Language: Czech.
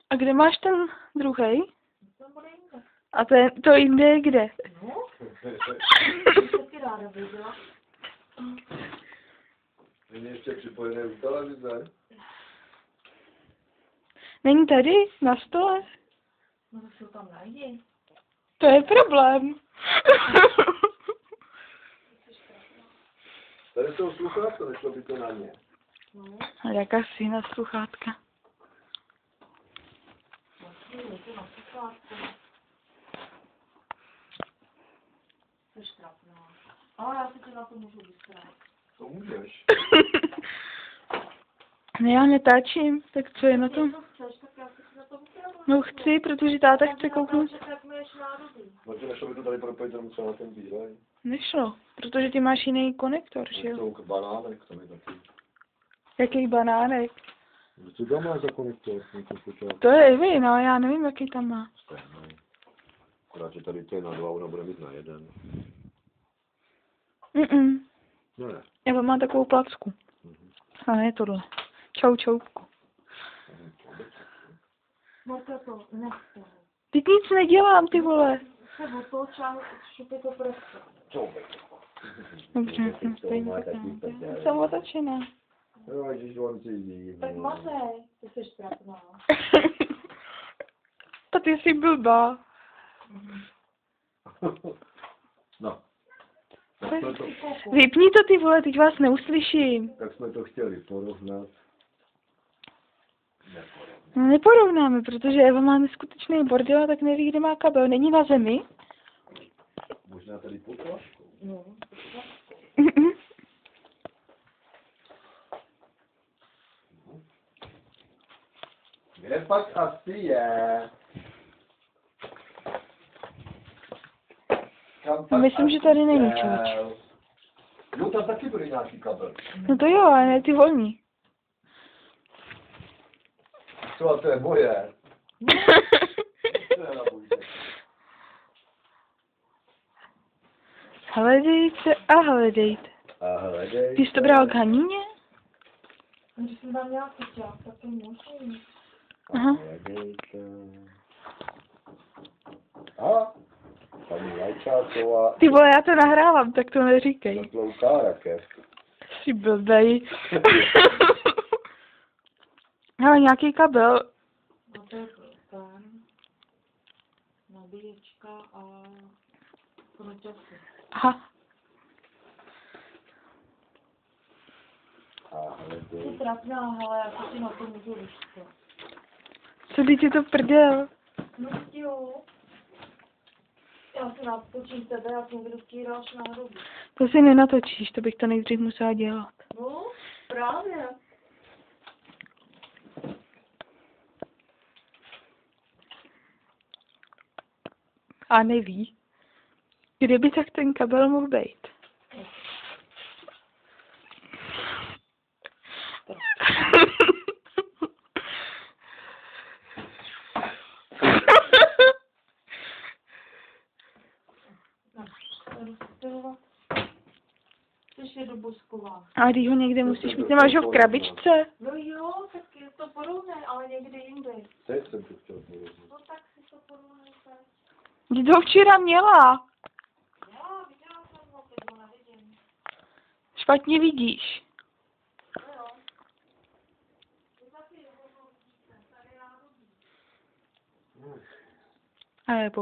A kde máš ten druhej? Tam bude jinde. A to jinde je kde? No, to ty ráda viděla. Není ještě připojené u televize? Není tady? Na stole? No, to se tam najde. To je problém. Tady jsou sluchátka, nešlo by to na ně. No, A jaká si na sluchátka? je to na sluchátku. Jsi trapná. Ale já si tě na to můžu vystrát. To můžeš. Ne, já netáčím, tak co je na tom? Co chceš, tak já si na to vystrám. No chci, protože táta chce kouknout. Tak můžeš národit. No ti nešlo by to tady propojit jenom třeba na ten výhled. Nešlo, protože ty máš jiný konektor, že jo? To banánek, to mi taky. Jaký banánek? Co tam máš za konektor? To je vy, no, já nevím, jaký tam má. Stejný. Akorát, že tady to je na dva, ona bude mít na jeden. No ne. Já mám takovou placku. A ne tohle. Čauku. Marta to nechce. Teď nic nedělám, ty vole. Se otočám, šupy to prostě. Dobře, jsem stejně taková. Jsem otočená. Jo, ježiš, on si jí. Tak mazej, ty jsi trapná. To ty jsi blbá. No. Vypni to, ty vole, teď vás neuslyším. Tak jsme to chtěli porovnat. No, neporovnáme, protože Eva má neskutečný bordel a tak neví, kde má kabel. Není na zemi? Možná tady pod flaškou. No. Kde pak asi je? Myslím, že tady není člověk. Jo, tam taky byly nějaký kabel. No to jo, ale ne ty volní. Co, a to je moje? To je na bůjce. Hledejte a hledejte. A hledej. Ty jsi to bral k Haníně? Když jsem tam měla kyťák, tak to musím. Aha. Hledejte. A? Paní Lajčáková. Ty vole, já to nahrávám, tak to neříkej. Zatlouká rakev. Jsi blbej. Hele, nějaký kabel. No to je ten. Nabíječka a konečky. Aha. A hledej. Jsi trapná, ale já si na to můžu vyštět. Co by ti to prdel? No jo. Já si natočím tebe a ty někdo stíráš na hrobu. To si nenatočíš, to bych to nejdřív musela dělat. No, právě. A neví. Kde by tak ten kabel mohl být? Což je do Bosková. A když ho někde musíš mít, nemáš ho v krabičce? No jo, tak je to porovnej, ale někdy jinde. Teď jsem to chtěl porovnat. No tak si to porovnej teď. Když ho včera měla. Já viděla jsem ho, teď ho nevidím. Špatně vidíš. No jo. A je popel.